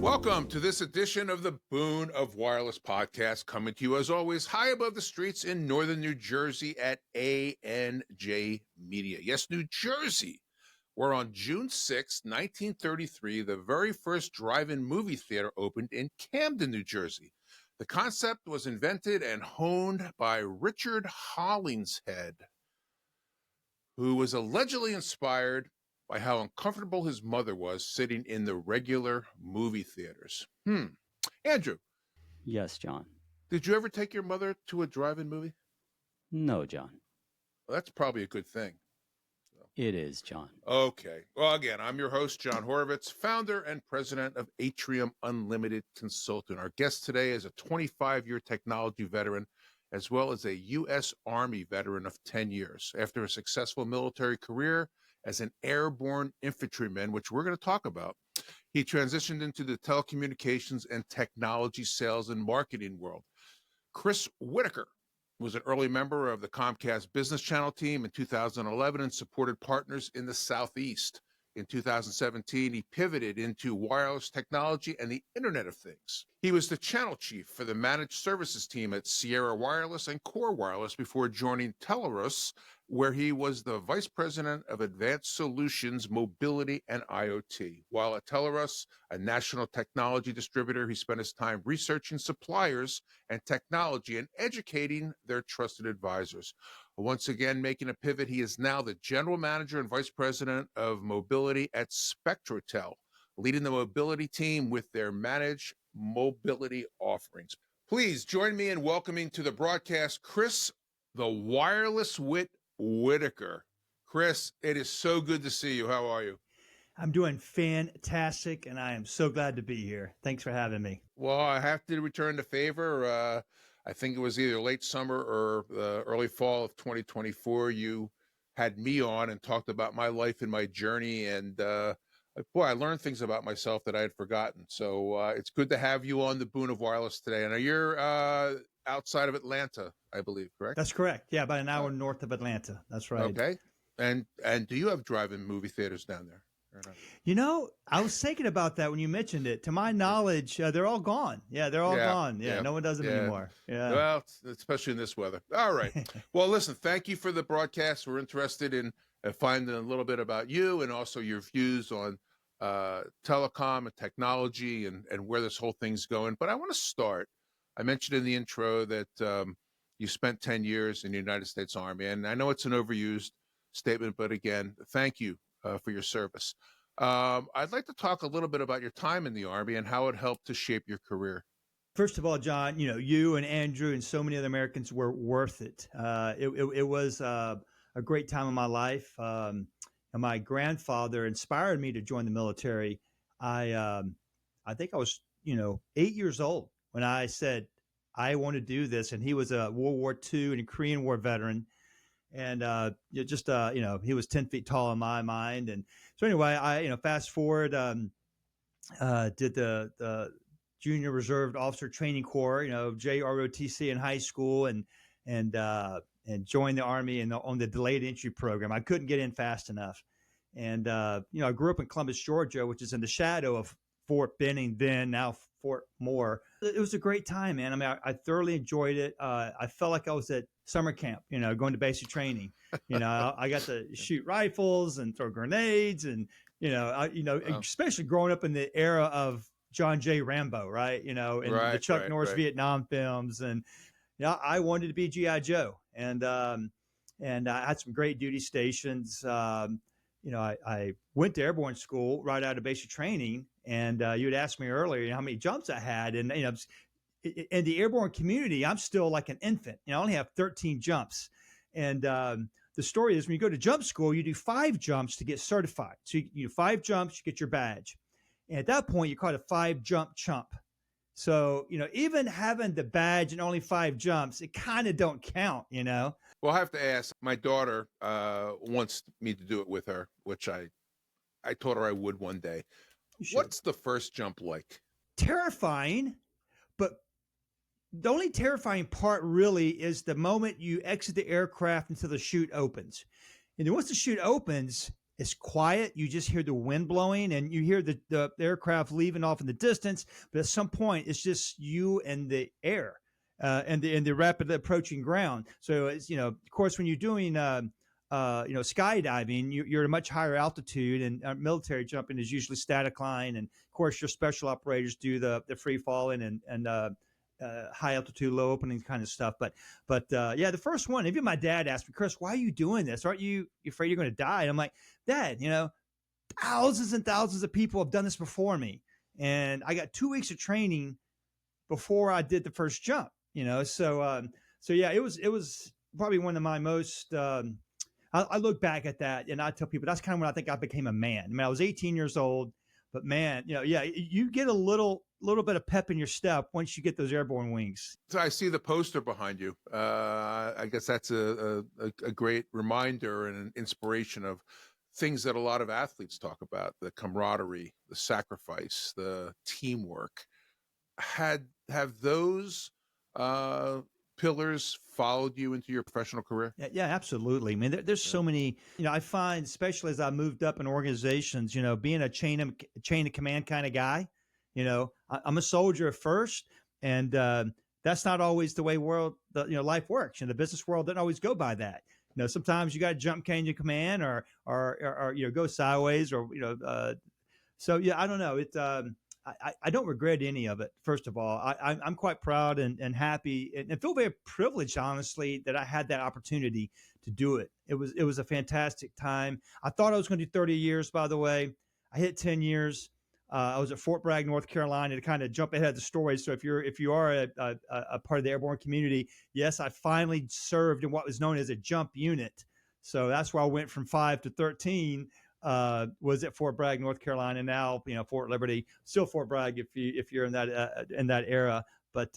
Welcome to this edition of the Boon of Wireless podcast, coming to you as always high above the streets in northern New Jersey at ANJ Media. Yes, New Jersey, where on June 6, 1933, the very first drive-in movie theater opened in Camden, New Jersey. The concept was invented and honed by Richard Hollingshead, who was allegedly inspired by how uncomfortable his mother was sitting in the regular movie theaters. Andrew. Yes, John. Did you ever take your mother to a drive-in movie? No, John. Well, that's probably a good thing. It is, John. Okay. Well, again, I'm your host, Jon Horovitz, founder and president of Atrium Unlimited Consulting. Our guest today is a 25-year technology veteran, as well as a U.S. Army veteran of 10 years. After a successful military career as an airborne infantryman, which we're going to talk about, he transitioned into the telecommunications and technology sales and marketing world. Chris Whitaker was an early member of the Comcast Business Channel team in 2011 and supported partners in the Southeast. In 2017, he pivoted into wireless technology and the Internet of Things. He was the channel chief for the managed services team at Sierra Wireless and Core Wireless before joining Teleros, where he was the vice president of Advanced Solutions, Mobility, and IoT. While at Teleros, a national technology distributor, he spent his time researching suppliers and technology and educating their trusted advisors. Once again, making a pivot, he is now the general manager and vice president of mobility at SpectroTel, leading the mobility team with their managed mobility offerings. Please join me in welcoming to the broadcast Chris, the Wireless Wit Whitaker. Chris, it is so good to see you. How are you? I'm doing fantastic, and I am so glad to be here. Thanks for having me. Well, I have to return the favor. I think it was either late summer or early fall of 2024. You had me on and talked about my life and my journey. And boy, I learned things about myself that I had forgotten. So it's good to have you on the Boon of Wireless today. And you're outside of Atlanta, I believe, correct? That's correct. Yeah, about an hour north of Atlanta. That's right. Okay. And do you have drive-in movie theaters down there? You know, I was thinking about that when you mentioned it. To my knowledge, they're all gone. Yeah, they're all gone. Yeah, no one does them anymore. Yeah. Well, especially in this weather. All right. Well, listen, thank you for the broadcast. We're interested in finding a little bit about you and also your views on telecom and technology and where this whole thing's going. But I want to start. I mentioned in the intro that you spent 10 years in the United States Army. And I know it's an overused statement, but again, thank you for your service. I'd like to talk a little bit about your time in the Army and how it helped to shape your career. First of all, John, you know, you and Andrew and so many other Americans were worth it. It was a great time in my life. And my grandfather inspired me to join the military. I think I was, 8 years old when I said I want to do this. And he was a World War II and a Korean War veteran. And he was 10 feet tall in my mind. And so anyway, I fast forward, did the Junior Reserve Officer Training Corps, JROTC in high school, and joined the Army on the delayed entry program. I couldn't get in fast enough. And, I grew up in Columbus, Georgia, which is in the shadow of Fort Benning, then now Fort Moore. It was a great time, man. I mean, I thoroughly enjoyed it. I felt like I was at summer camp, going to basic training. I got to shoot rifles and throw grenades, and especially growing up in the era of John J. Rambo, right? And the Chuck Norris Vietnam films, and I wanted to be G.I. Joe, and I had some great duty stations. I went to airborne school right out of basic training, and you had asked me earlier how many jumps I had, and in the airborne community, I'm still like an infant. I only have 13 jumps. And the story is when you go to jump school, you do 5 jumps to get certified. So you do 5 jumps, you get your badge. And at that point, you call it a 5-jump chump. So, even having the badge and only 5 jumps, it kind of don't count, Well, I have to ask, my daughter wants me to do it with her, which I told her I would one day. What's the first jump like? Terrifying, but the only terrifying part really is the moment you exit the aircraft until the chute opens. And then once the chute opens, It's quiet. You just hear the wind blowing and you hear the aircraft leaving off in the distance. But at some point, it's just you and the air and the rapidly approaching ground. So it's, of course, when you're doing, skydiving, you're at a much higher altitude, and military jumping is usually static line. And of course, your special operators do the free falling and high altitude, low opening kind of stuff. But the first one, even my dad asked me, Chris, why are you doing this? Aren't you afraid you're going to die? And I'm like, Dad, thousands and thousands of people have done this before me. And I got 2 weeks of training before I did the first jump, So yeah, it was probably one of my most, I look back at that and I tell people that's kind of when I think I became a man. I mean, I was 18 years old, but man, you get a little bit of pep in your step once you get those airborne wings. So I see the poster behind you. I guess that's a great reminder and an inspiration of things that a lot of athletes talk about: the camaraderie, the sacrifice, the teamwork. Have those pillars followed you into your professional career? Yeah, absolutely. I mean, there's so many, I find, especially as I moved up in organizations, being a chain of command kind of guy, I'm a soldier at first, and that's not always the way life works. The business world doesn't always go by that. Sometimes you got to jump chain of command or go sideways so yeah, I don't know. I don't regret any of it. First of all, I'm quite proud and happy and feel very privileged, honestly, that I had that opportunity to do it. It was a fantastic time. I thought I was going to do 30 years, by the way. I hit 10 years. I was at Fort Bragg, North Carolina, to kind of jump ahead of the story. So if you are a part of the airborne community, yes, I finally served in what was known as a jump unit. So that's where I went from 5 to 13. Was at Fort Bragg, North Carolina. Now, Fort Liberty, still Fort Bragg if you're in that era. But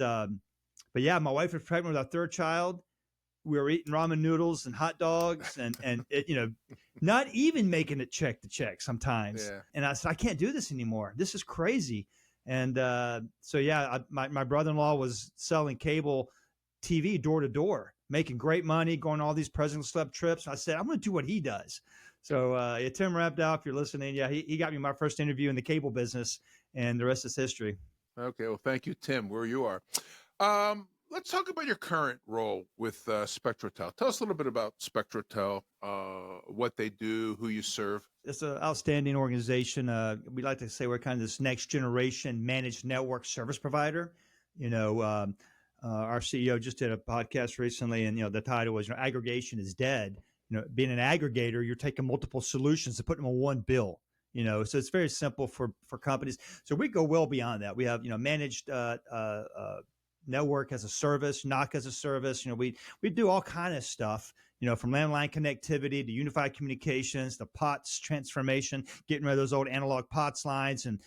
yeah, my wife was pregnant with our third child. We were eating ramen noodles and hot dogs and it, not even making it check to check sometimes. Yeah. And I said, I can't do this anymore. This is crazy. And so yeah, my brother-in-law was selling cable TV door to door, making great money, going on all these President's Club trips. I said, I'm going to do what he does. So Tim Rabdow, if you're listening, yeah, he got me my first interview in the cable business, and the rest is history. Okay, well, thank you, Tim, where you are. Let's talk about your current role with SpectraTel. Tell us a little bit about SpectraTel, what they do, who you serve. It's an outstanding organization. We like to say we're kind of this next generation managed network service provider. Our CEO just did a podcast recently, and the title was "Aggregation is Dead." Being an aggregator, you're taking multiple solutions and putting them on one bill. So it's very simple for companies. So we go well beyond that. We have managed network as a service, NOC as a service. We do all kind of stuff. From landline connectivity to unified communications, the POTS transformation, getting rid of those old analog POTS lines, and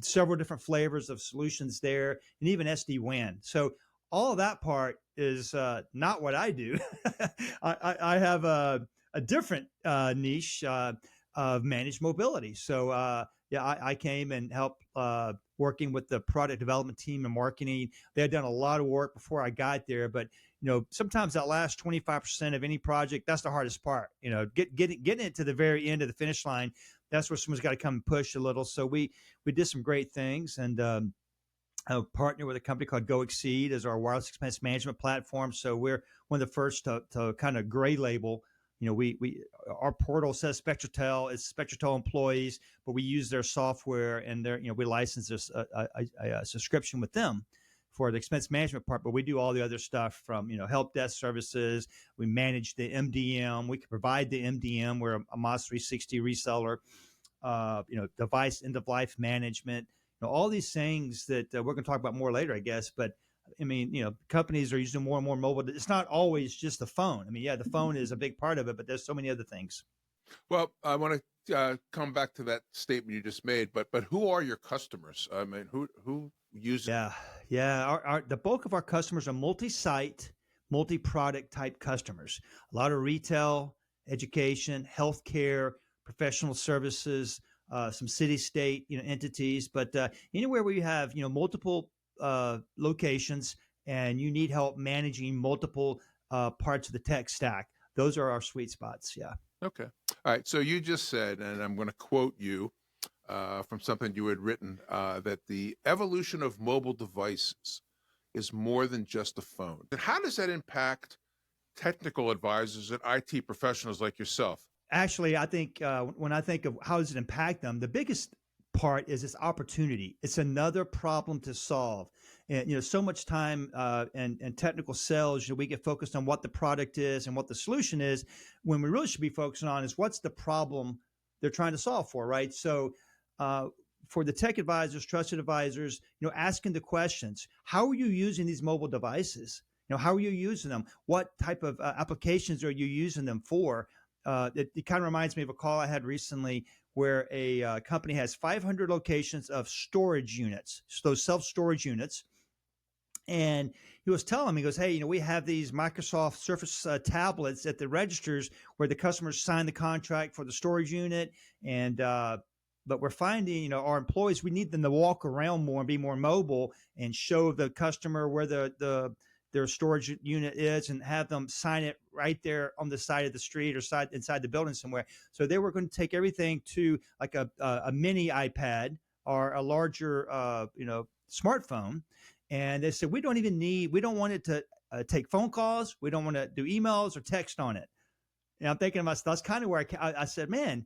several different flavors of solutions there, and even SD-WAN. So all of that part is not what I do. I have a different niche of managed mobility. So I came and helped working with the product development team and marketing. They had done a lot of work before I got there, but sometimes that last 25% of any project, that's the hardest part. Getting it to the very end of the finish line, that's where someone's got to come and push a little. So we did some great things, and I partner with a company called Go Exceed as our wireless expense management platform. So we're one of the first to kind of gray label. Our portal says SpectraTel, it's SpectraTel employees, but we use their software, and we license a subscription with them for the expense management part. But we do all the other stuff from help desk services. We manage the MDM. We can provide the MDM. We're a MOS 360 reseller. Device end of life management. All these things that we're going to talk about more later, I guess. But I mean, companies are using more and more mobile. It's not always just the phone. I mean, yeah, the phone is a big part of it, but there's so many other things. Well, I want to come back to that statement you just made, but who are your customers? I mean, who uses? Yeah. The bulk of our customers are multi-site, multi-product type customers. A lot of retail, education, healthcare, professional services, some city-state entities, but anywhere where you have multiple locations and you need help managing multiple parts of the tech stack, those are our sweet spots. Yeah. Okay. All right. So you just said, and I'm going to quote you from something you had written, that the evolution of mobile devices is more than just a phone. And how does that impact technical advisors and IT professionals like yourself? Actually, I think when I think of how does it impact them, the biggest part is this opportunity. It's another problem to solve. And so much time and technical sales, we get focused on what the product is and what the solution is, when we really should be focusing on is what's the problem they're trying to solve for, right? So for the tech advisors, trusted advisors, asking the questions: how are you using these mobile devices? How are you using them? What type of applications are you using them for? It kind of reminds me of a call I had recently where a company has 500 locations of storage units, so those self-storage units. And he was telling me, he goes, hey, we have these Microsoft Surface tablets at the registers where the customers sign the contract for the storage unit. And, but we're finding, our employees, we need them to walk around more and be more mobile and show the customer where their storage unit is and have them sign it right there on the side of the street or inside the building somewhere. So they were going to take everything to like a mini iPad or a larger, smartphone. And they said, we don't want it to take phone calls. We don't want to do emails or text on it. And I'm thinking to myself, that's kind of where I said, man,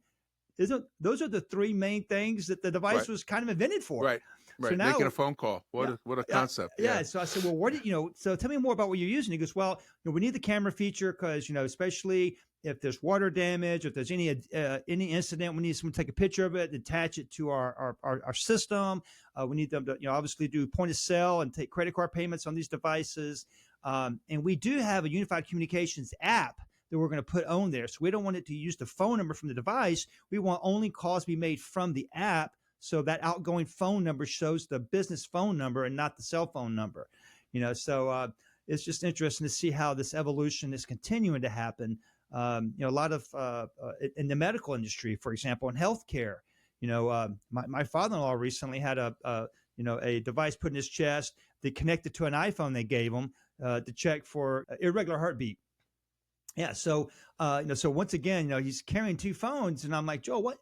those are the three main things that the device was kind of invented for. Right. Right. So now, making a phone call. What a concept. Yeah. So I said, well, so tell me more about what you're using. He goes, well, we need the camera feature because, especially if there's water damage, if there's any incident, we need someone to take a picture of it, attach it to our system. We need them to, obviously do point of sale and take credit card payments on these devices. And we do have a unified communications app that we're going to put on there. So we don't want it to use the phone number from the device. We want only calls to be made from the app. So that outgoing phone number shows the business phone number and not the cell phone number, so it's just interesting to see how this evolution is continuing to happen. A lot of in the medical industry, for example, in healthcare, my father-in-law recently had a device put in his chest that connected to an iPhone they gave him to check for irregular heartbeat. Yeah. So, so once again, he's carrying two phones and I'm like, Joe,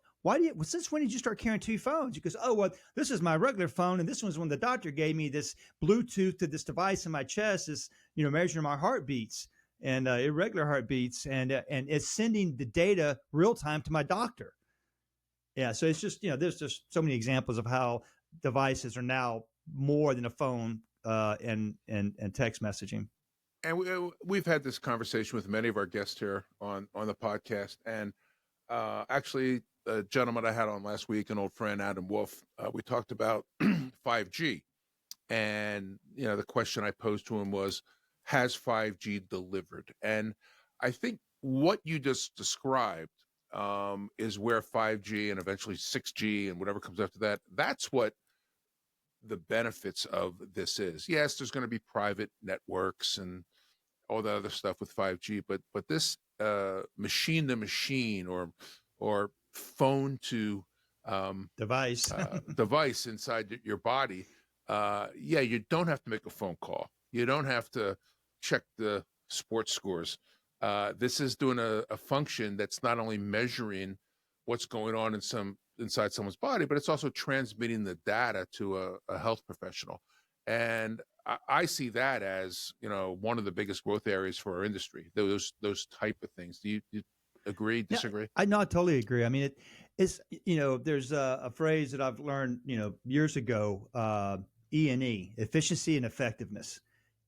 since when did you start carrying two phones? He goes, oh, well, this is my regular phone. And this one's when the doctor gave me this Bluetooth to this device in my chest is, measuring my heartbeats and irregular heartbeats. And it's sending the data real time to my doctor. Yeah. So it's just, there's just so many examples of how devices are now more than a phone and text messaging. And we've had this conversation with many of our guests here on the podcast. And actually, a gentleman I had on last week, an old friend, Adam Wolf, we talked about 5G. And, the question I posed to him was, has 5G delivered? And I think what you just described is where 5G and eventually 6G and whatever comes after that, that's what the benefits of this is. Yes, there's going to be private networks and all that other stuff with 5G, but this machine to machine or phone to device device inside your body, you don't have to make a phone call. You don't have to check the sports scores. This is doing a function that's not only measuring what's going on inside someone's body, but it's also transmitting the data to a health professional. And I see that as, one of the biggest growth areas for our industry, those type of things. Do you agree, disagree? Yeah, I totally agree. I mean, it's, there's a phrase that I've learned, years ago, E&E, efficiency and effectiveness.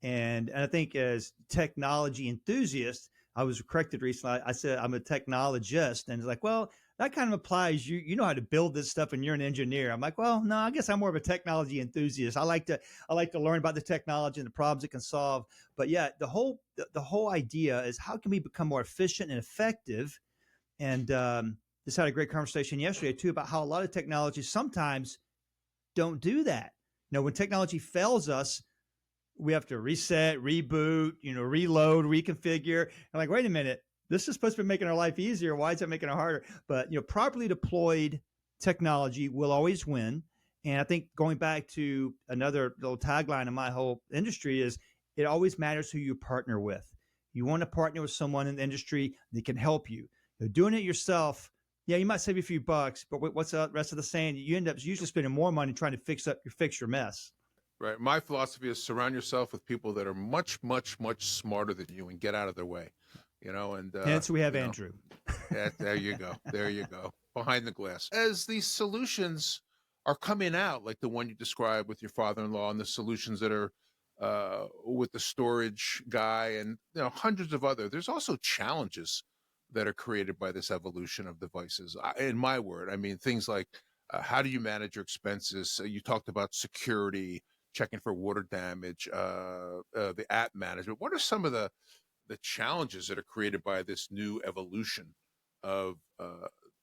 And I think as technology enthusiasts, I was corrected recently. I said I'm a technologist, and it's like, well, that kind of applies. You know how to build this stuff, and you're an engineer. I'm like, well, no, I guess I'm more of a technology enthusiast. I like to learn about the technology and the problems it can solve. But yeah, the whole idea is how can we become more efficient and effective? And just had a great conversation yesterday too about how a lot of technologies sometimes don't do that. When technology fails us, we have to reset, reboot, reload, reconfigure. I'm like, wait a minute, this is supposed to be making our life easier. Why is it making it harder? But, properly deployed technology will always win. And I think going back to another little tagline in my whole industry is it always matters who you partner with. You want to partner with someone in the industry that can help you. Doing it yourself, yeah, you might save a few bucks, but what's the rest of the saying? You end up usually spending more money trying to fix your mess. Right. My philosophy is surround yourself with people that are much, much, much smarter than you and get out of their way. And Hence, we have Andrew. There you go. There you go. Behind the glass. As these solutions are coming out, like the one you described with your father-in-law, and the solutions that are with the storage guy, and hundreds of other. There's also challenges that are created by this evolution of devices. In my word, I mean things like how do you manage your expenses? You talked about security, checking for water damage, the app management. What are some of the challenges that are created by this new evolution of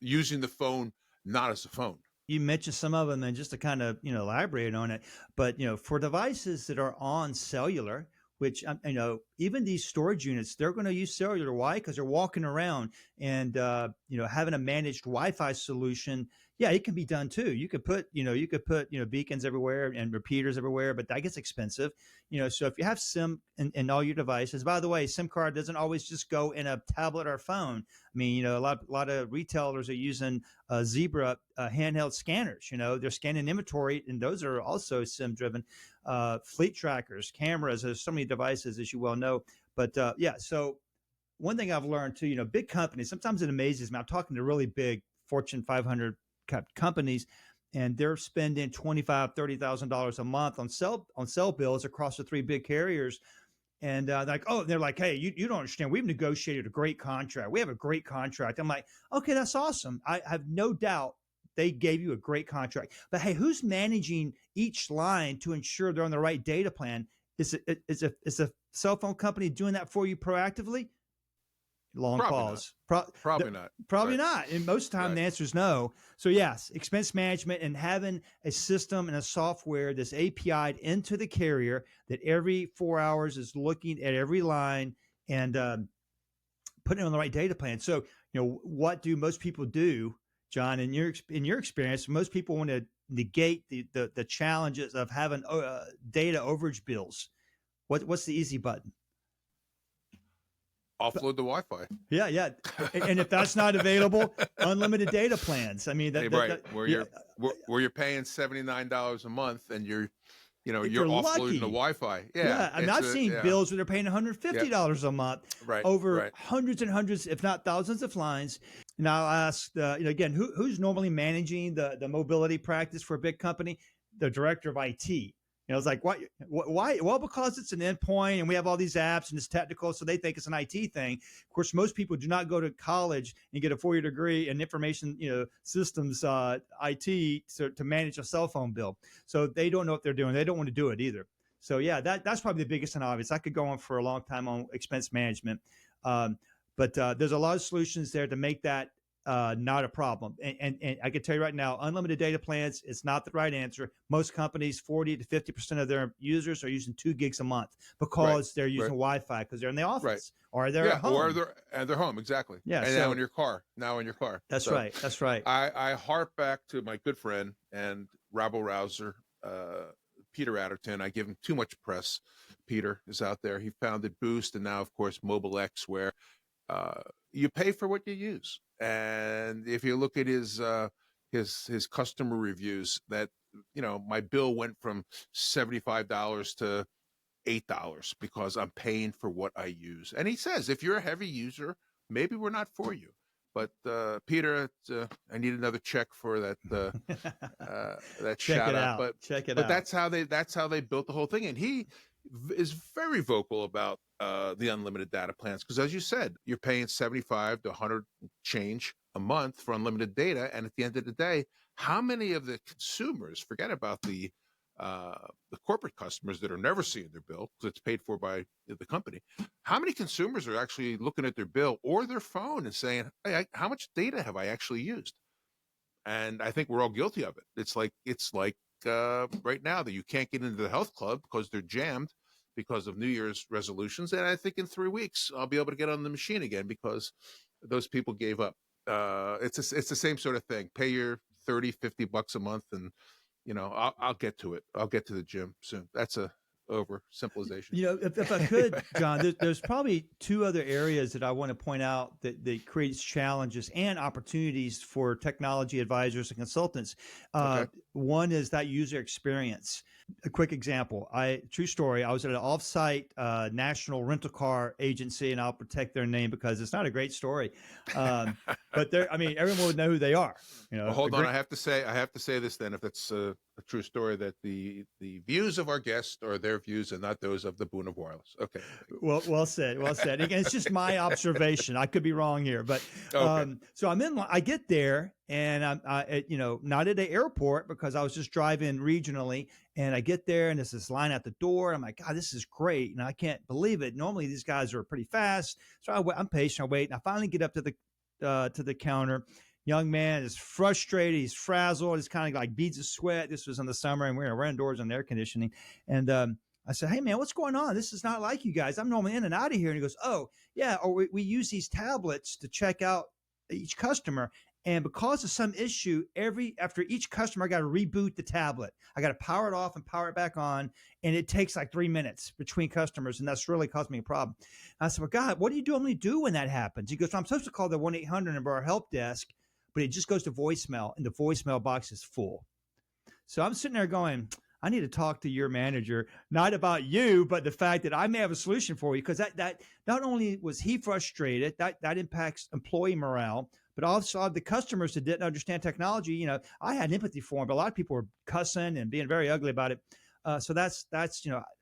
using the phone not as a phone? You mentioned some of them, and just to kind of elaborate on it, but for devices that are on cellular, which even these storage units, they're going to use cellular. Why? Because they're walking around, and having a managed Wi-Fi solution, yeah, it can be done too. You could put beacons everywhere and repeaters everywhere, but that gets expensive. So if you have SIM in all your devices, by the way, SIM card doesn't always just go in a tablet or phone. I mean, a lot of retailers are using Zebra handheld scanners. They're scanning inventory, and those are also SIM driven. Fleet trackers, cameras. There's so many devices, as you well know. But yeah, so one thing I've learned too, big companies. Sometimes it amazes me. I'm talking to really big Fortune 500 companies, and they're spending $25,000-$30,000 a month on cell bills across the three big carriers. And they're like, hey, you don't understand. We've negotiated a great contract. We have a great contract. I'm like, okay, that's awesome. I have no doubt they gave you a great contract. But hey, who's managing each line to ensure they're on the right data plan? Is a cell phone company doing that for you proactively? Long Probably pause. Probably not. Probably Right. not. And most of the time, Right. the answer is no. So yes, expense management and having a system and a software that's API'd into the carrier that every 4 hours is looking at every line and putting it on the right data plan. So what do most people do, John? In your experience, most people want to negate the challenges of having data overage bills. What's the easy button? Offload the Wi-Fi. Yeah. And if that's not available, unlimited data plans. I mean, where you're paying $79 a month and you're offloading lucky. the Wi-Fi. I mean, I've seen bills where they're paying $150 a month over hundreds and hundreds, if not thousands of lines. Now I'll ask, again, who's normally managing the mobility practice for a big company? The director of IT. It's like, why? Well, because it's an endpoint and we have all these apps and it's technical, so they think it's an IT thing. Of course, most people do not go to college and get a 4-year degree in information, systems, IT to manage a cell phone bill. So they don't know what they're doing. They don't want to do it either. So yeah, that's probably the biggest and obvious. I could go on for a long time on expense management, but there's a lot of solutions there to make that not a problem. And I can tell you right now, unlimited data plans is not the right answer. Most companies, 40 to 50% of their users are using 2 gigs a month because they're using Wi-Fi because they're in the office or they're at home. Or they're home. Exactly. Yeah. And now in your car. That's right. That's right. I harp back to my good friend and rabble-rouser, Peter Adderton. I give him too much press. Peter is out there. He founded Boost and now, of course, MobileX, where you pay for what you use. And if you look at his customer reviews, that my bill went from $75 to $8 because I'm paying for what I use. And he says, if you're a heavy user, maybe we're not for you. But Peter, I need another check for that that shout out. But check it out. That's how they built the whole thing. And he is very vocal about the unlimited data plans because, as you said, you're paying 75 to 100 change a month for unlimited data, and at the end of the day, how many of the consumers, forget about the corporate customers that are never seeing their bill because it's paid for by the company, how many consumers are actually looking at their bill or their phone and saying, hey, how much data have I actually used? And I think we're all guilty of it. It's like right now that you can't get into the health club because they're jammed because of New Year's resolutions. And I think in 3 weeks, I'll be able to get on the machine again because those people gave up. It's the same sort of thing. Pay your $30-$50 a month and, I'll get to it. I'll get to the gym soon. That's a oversimplification. If I could, John, there's probably two other areas that I want to point out that creates challenges and opportunities for technology advisors and consultants. Okay. One is that user experience. A quick example. True story. I was at an offsite national rental car agency, and I'll protect their name because it's not a great story. But everyone would know who they are. Well, hold on. I have to say this then, if it's a true story, that the views of our guests are their views and not those of the Boon of Wireless. Okay. Well said. Again, it's just my observation. I could be wrong here, but okay. So I get there, and I'm not at the airport because I was just driving regionally, and I get there and there's this line at the door. I'm like, God, this is great, and I can't believe it. Normally these guys are pretty fast, so I'm patient. I wait, and I finally get up to the counter. Young man is frustrated. He's frazzled. He's kind of like beads of sweat. This was in the summer, and we're indoors on air conditioning. And I said, hey, man, what's going on? This is not like you guys. I'm normally in and out of here. And he goes, oh, yeah. Or we use these tablets to check out each customer. And because of some issue, after each customer, I got to reboot the tablet. I got to power it off and power it back on. And it takes like 3 minutes between customers. And that's really caused me a problem. I said, well, God, what do you normally do when that happens? He goes, well, I'm supposed to call the 1-800 number, our help desk, but it just goes to voicemail, and the voicemail box is full. So I'm sitting there going, I need to talk to your manager, not about you, but the fact that I may have a solution for you. Because that not only was he frustrated, that impacts employee morale, but also the customers that didn't understand technology. I had empathy for them, but a lot of people were cussing and being very ugly about it. So that's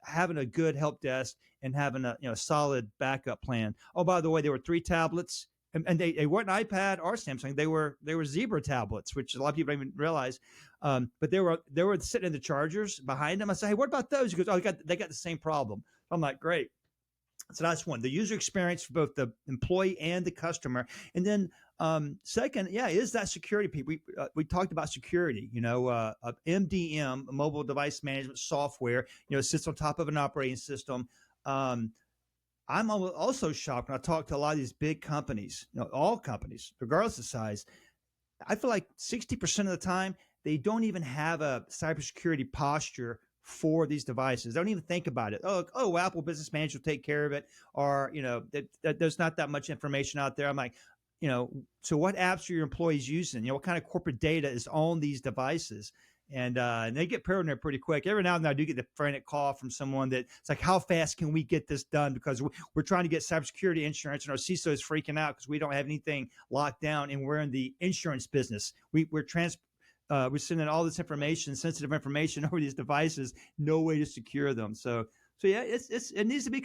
having a good help desk and having a solid backup plan. Oh, by the way, there were 3 tablets. And they weren't iPad or Samsung. They were Zebra tablets, which a lot of people don't even realize. But they were sitting in the chargers behind them. I said, hey, what about those? He goes, oh, they got the same problem. I'm like, great. So that's one. The user experience for both the employee and the customer. And then second, is that security piece. We talked about security. MDM, mobile device management software, sits on top of an operating system. I'm also shocked when I talk to a lot of these big companies, all companies, regardless of size. I feel like 60% of the time, they don't even have a cybersecurity posture for these devices. They don't even think about it. Oh, Apple Business Manager will take care of it. Or, there's not that much information out there. I'm like, so what apps are your employees using? What kind of corporate data is on these devices? And they get paranoid pretty quick. Every now and then I do get the frantic call from someone that it's like, how fast can we get this done? Because we're trying to get cybersecurity insurance, and our CISO is freaking out because we don't have anything locked down, and we're in the insurance business. We're sending all this information, sensitive information over these devices, no way to secure them. So yeah, it needs to be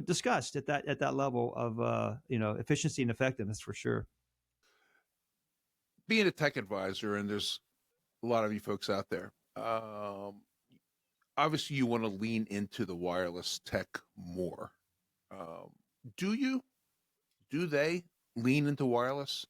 discussed at that level of efficiency and effectiveness for sure. Being a tech advisor, and there's a lot of you folks out there, obviously you want to lean into the wireless tech more. Do they lean into wireless?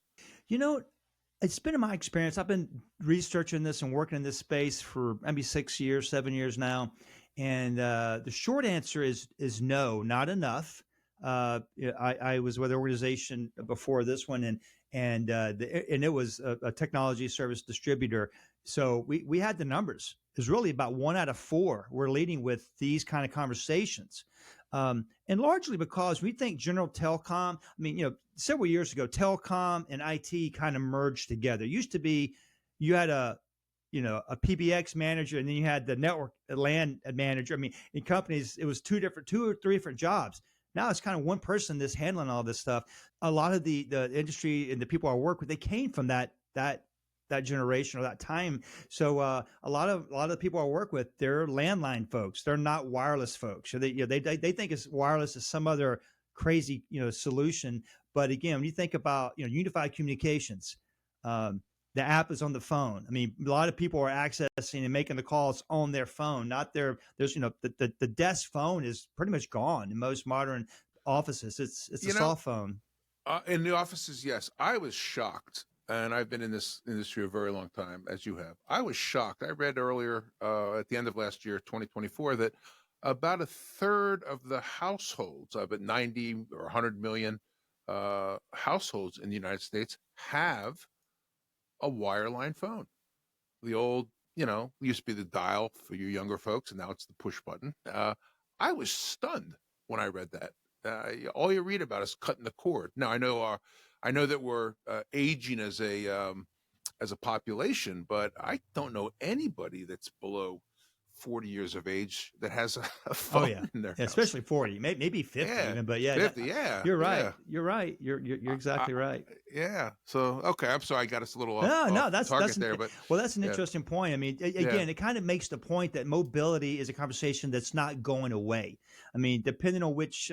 It's been in my experience. I've been researching this and working in this space for maybe 6 years, 7 years now. And the short answer is no, not enough. I was with an organization before this one, and it was a technology service distributor. So we had the numbers. It's really about 1 out of 4 we're leading with these kind of conversations. And largely because we think general telecom, several years ago, telecom and IT kind of merged together. It used to be you had a PBX manager, and then you had the network LAN manager. In companies, it was 2 or 3 different jobs. Now it's kind of one person that's handling all this stuff. A lot of the industry and the people I work with, they came from that generation or that time. So a lot of the people I work with, they're landline folks. They're not wireless folks. So they think it's wireless is some other crazy solution. But again, when you think about unified communications, the app is on the phone. A lot of people are accessing and making the calls on their phone, not their. There's the desk phone is pretty much gone in most modern offices. It's a soft phone. In the offices, yes. I was shocked, and I've been in this industry a very long time, as you have. I was shocked. I read earlier at the end of last year, 2024, that about a third of the households, of 90 or 100 million households in the United States, have a wireline phone, the old used to be the dial for you younger folks, and now it's the push button. I was stunned when I read that. All you read about is cutting the cord. Now I know that we're aging as a population, but I don't know anybody that's below 40 years of age that has a phone in their house. Especially 40, maybe 50 even. But 50, yeah. You're right. Yeah. You're right. You're exactly right. Yeah. So, okay. I'm sorry. I got us a little off that's target there. But that's an interesting point. I mean, again, it kind of makes the point that mobility is a conversation that's not going away. I mean, depending on which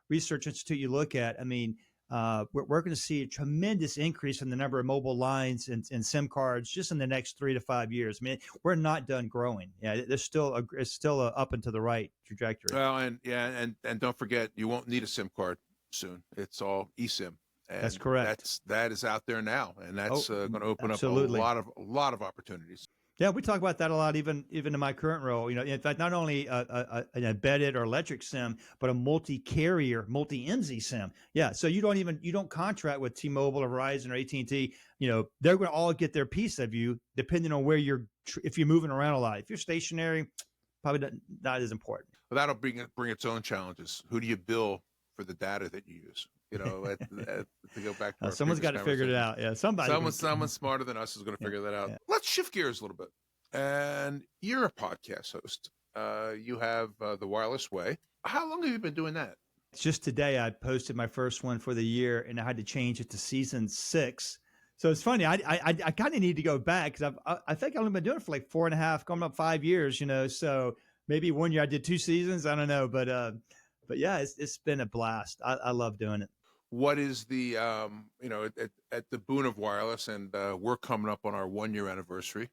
research institute you look at, I mean, we're going to see a tremendous increase in the number of mobile lines and SIM cards just in the next 3 to 5 years. I mean, we're not done growing. Yeah, there's still a up and to the right trajectory. Well, and don't forget, you won't need a SIM card soon. It's all eSIM. And that's correct. That is out there now, and that's going to open absolutely. up a lot of opportunities. Yeah, we talk about that a lot, even in my current role. In fact, not only an embedded or electric SIM, but a multi-carrier, multi-MZ SIM. Yeah, so you don't contract with T-Mobile or Verizon or AT&T. They're going to all get their piece of you, depending on where if you're moving around a lot. If you're stationary, probably not as important. Well, that'll bring its own challenges. Who do you bill for the data that you use? To go back to someone's got to figure it out. Yeah, someone smarter than us is going to figure that out. Yeah. Let's shift gears a little bit. And you're a podcast host. You have The Wireless Way. How long have you been doing that? Just today, I posted my first one for the year, and I had to change it to season 6. So it's funny. I kind of need to go back because I think I've only been doing it for like 4.5, coming up 5 years. So maybe one year I did 2 seasons. I don't know, but yeah, it's been a blast. I love doing it. What is the at the Boon of Wireless, and we're coming up on our 1-year anniversary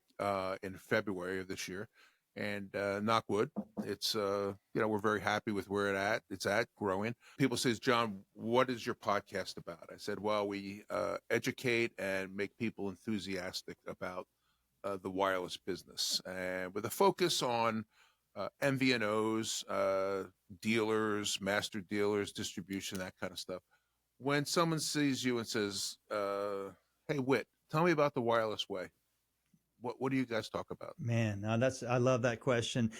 in February of this year, and knock wood, it's we're very happy with where it's at growing. People says, John, what is your podcast about? I said, well, we educate and make people enthusiastic about the wireless business, and with a focus on MVNOs, dealers, master dealers, distribution, that kind of stuff. When someone sees you and says, hey, Wit, tell me about The Wireless Way, what do you guys talk about? Man, I love that question.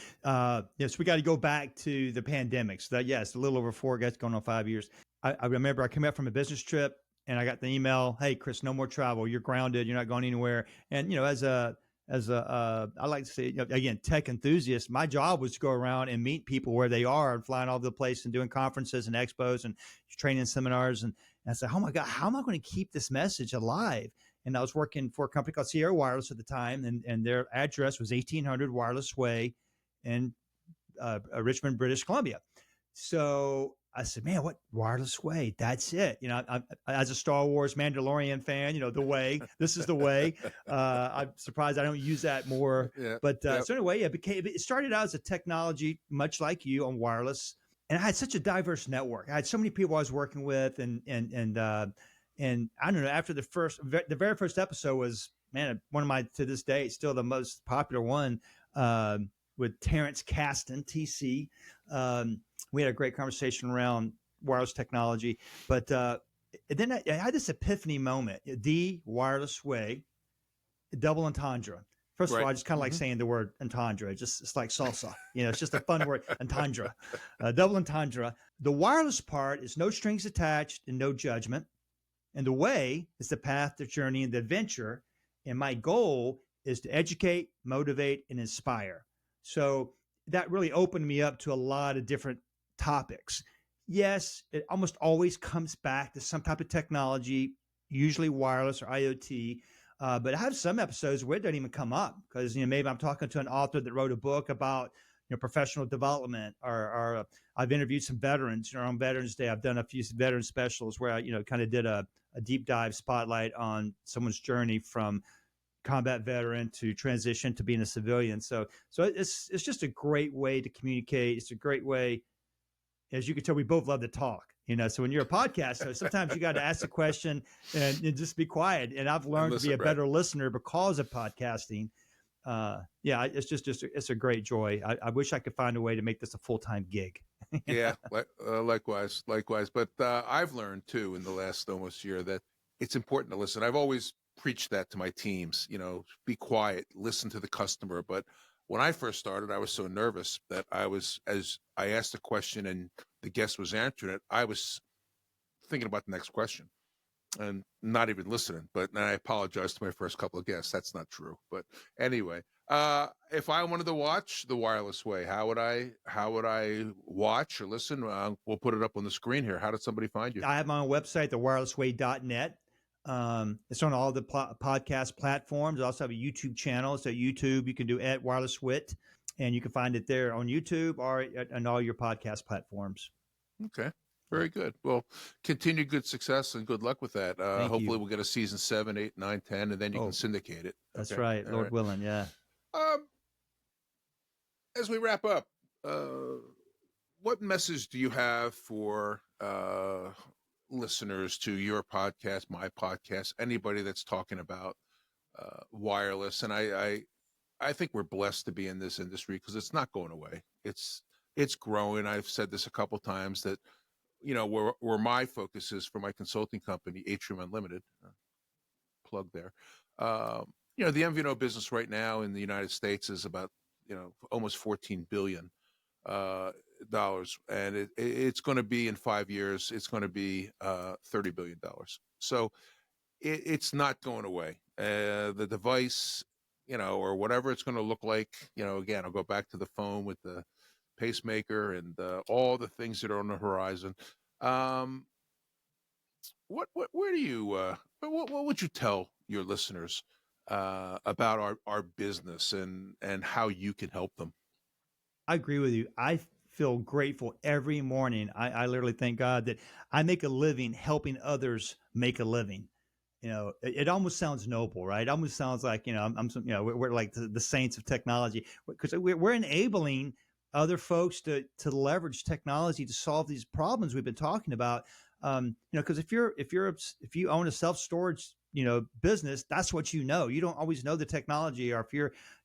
Yes, we got to go back to the pandemic. So a little over 4, going on 5 years. I remember I came back from a business trip and I got the email, hey, Chris, no more travel. You're grounded. You're not going anywhere. And, as a I like to say, again, tech enthusiast, my job was to go around and meet people where they are and flying all over the place and doing conferences and expos and training seminars. And I said, oh my God, how am I going to keep this message alive? And I was working for a company called Sierra Wireless at the time, and their address was 1800 Wireless Way in Richmond, British Columbia. So I said, man, what Wireless Way? That's it. I, as a Star Wars Mandalorian fan, the way, this is the way. I'm surprised I don't use that more. Yeah, but so anyway, it started out as a technology, much like you, on wireless. And I had such a diverse network. I had so many people I was working with, and I don't know, after the very first episode was, man, one of my, to this day, still the most popular one, with Terrence Caston, TC. We had a great conversation around wireless technology, but then I had this epiphany moment. The Wireless Way, double entendre. First of all, I just kind of like saying the word entendre. It's like salsa. It's just a fun word, entendre. Double entendre. The wireless part is no strings attached and no judgment. And the way is the path, the journey, and the adventure. And my goal is to educate, motivate, and inspire. So that really opened me up to a lot of different topics. Yes, it almost always comes back to some type of technology, usually wireless or IoT. But I have some episodes where it doesn't even come up because, maybe I'm talking to an author that wrote a book about, professional development, or I've interviewed some veterans. On Veterans Day, I've done a few veteran specials where I, kind of did a deep dive spotlight on someone's journey from combat veteran to transition to being a civilian. So it's just a great way to communicate. It's a great way, as you can tell, we both love to talk. So when you're a podcaster, sometimes you got to ask a question and just be quiet. And I've learned to be a better listener because of podcasting. It's a great joy. I wish I could find a way to make this a full-time gig. Yeah, likewise. But I've learned too in the last almost year that it's important to listen. I've always preach that to my teams, be quiet, listen to the customer. But when I first started, I was so nervous that as I asked a question and the guest was answering it, I was thinking about the next question and not even listening. But and I apologize to my first couple of guests. That's not true. But anyway, if I wanted to watch The Wireless Way, how would I watch or listen? We'll put it up on the screen here. How did somebody find you? I have my own website, thewirelessway.net. It's on all the podcast platforms. I also have a YouTube channel. So YouTube, you can do @WirelessWit, and you can find it there on YouTube or on all your podcast platforms. Okay. Very good. Well, continued good success and good luck with that. Hopefully we'll get a season 7, 8, 9, 10, and then you can syndicate it. That's right. Lord willing. Yeah. As we wrap up, what message do you have for listeners to your podcast, my podcast, anybody that's talking about wireless? And I think we're blessed to be in this industry because it's not going away. It's growing. I've said this a couple times that, where my focus is for my consulting company, Atrium Unlimited, plug there. The MVNO business right now in the United States is about, almost $14 billion dollars, and it's going to be in 5 years. It's going to be $30 billion. So it's not going away. The device, or whatever it's going to look like. Again, I'll go back to the phone with the pacemaker and all the things that are on the horizon. What would you tell your listeners about our business and how you can help them? I agree with you. I feel grateful every morning. I literally thank God that I make a living helping others make a living. It almost sounds noble, right? It almost sounds like, we're like the saints of technology, because we're enabling other folks to leverage technology to solve these problems we've been talking about. Because if you own a self-storage, business, that's what you don't always know the technology. Or if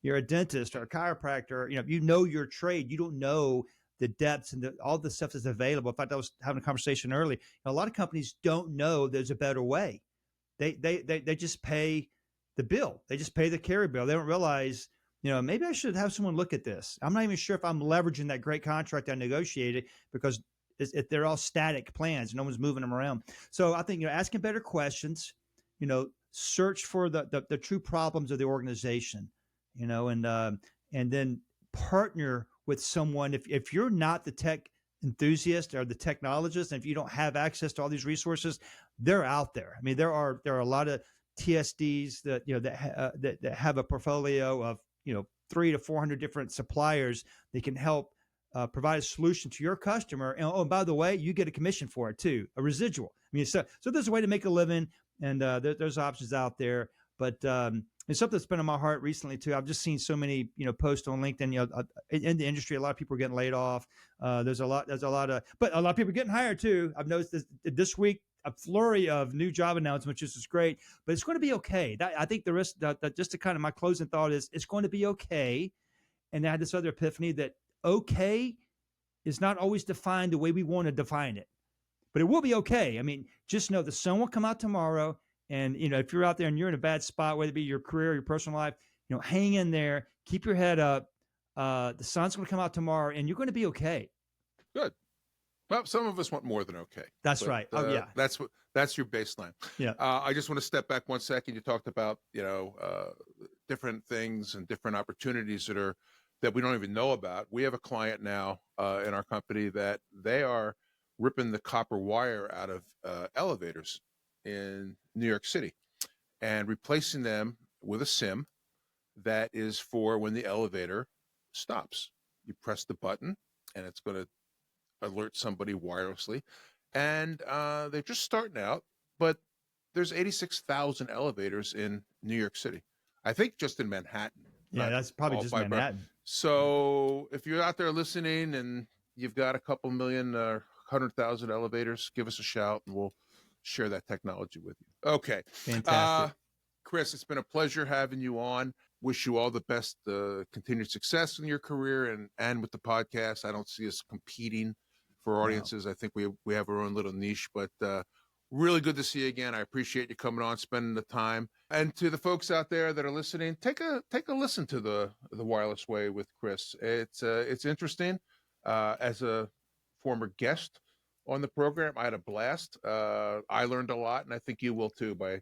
you're a dentist or a chiropractor, your trade, you don't know the depths and all the stuff that's available. In fact, I was having a conversation earlier. A lot of companies don't know there's a better way. They just pay the bill. They just pay the carrier bill. They don't realize, maybe I should have someone look at this. I'm not even sure if I'm leveraging that great contract I negotiated, because they're all static plans. No one's moving them around. So I think, asking better questions, search for the true problems of the organization, and then partner with someone. If you're not the tech enthusiast or the technologist, and if you don't have access to all these resources, they're out there. I mean, there are a lot of TSDs that have a portfolio of 300 to 400 different suppliers that can help provide a solution to your customer. And by the way, you get a commission for it too, a residual. I mean, so there's a way to make a living, and there's options out there. But it's something that's been on my heart recently too. I've just seen so many posts on LinkedIn. In the industry, a lot of people are getting laid off. There's a lot of, but a lot of people are getting hired too. I've noticed this week a flurry of new job announcements, which is great. But it's going to be okay. I think the rest, just to kind of my closing thought is, it's going to be okay. And I had this other epiphany that okay is not always defined the way we want to define it, but it will be okay. I mean, just know the sun will come out tomorrow. And, if you're out there and you're in a bad spot, whether it be your career or your personal life, hang in there, keep your head up. The sun's going to come out tomorrow and you're going to be okay. Good. Well, some of us want more than okay. That's right. Oh yeah. That's your baseline. Yeah. I just want to step back 1 second. You talked about, different things and different opportunities that we don't even know about. We have a client now in our company that they are ripping the copper wire out of elevators in New York City and replacing them with a SIM that is for when the elevator stops. You press the button and it's going to alert somebody wirelessly. And they're just starting out, but there's 86,000 elevators in New York City. I think just in Manhattan. Yeah, that's probably just Manhattan. So if you're out there listening and you've got a couple million, 100,000 elevators, give us a shout and we'll share that technology with you. Okay. Fantastic. Chris, it's been a pleasure having you on. Wish you all the best, continued success in your career and with the podcast. I don't see us competing for audiences. No. I think we have our own little niche, but Really good to see you again. I appreciate you coming on, spending the time. And to the folks out there that are listening, take a listen to the Wireless Way with Chris. It's interesting. As a former guest on the program, I had a blast. I learned a lot, and I think you will too by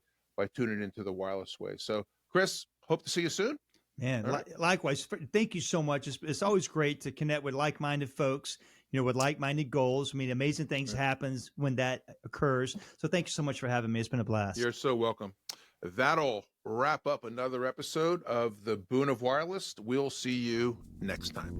tuning into the Wireless Way. So, Chris, hope to see you soon. Man, likewise. Thank you so much. It's always great to connect with like-minded folks, with like-minded goals. I mean, amazing things happens when that occurs. So thank you so much for having me. It's been a blast. You're so welcome. That'll wrap up another episode of the Boon of Wireless. We'll see you next time.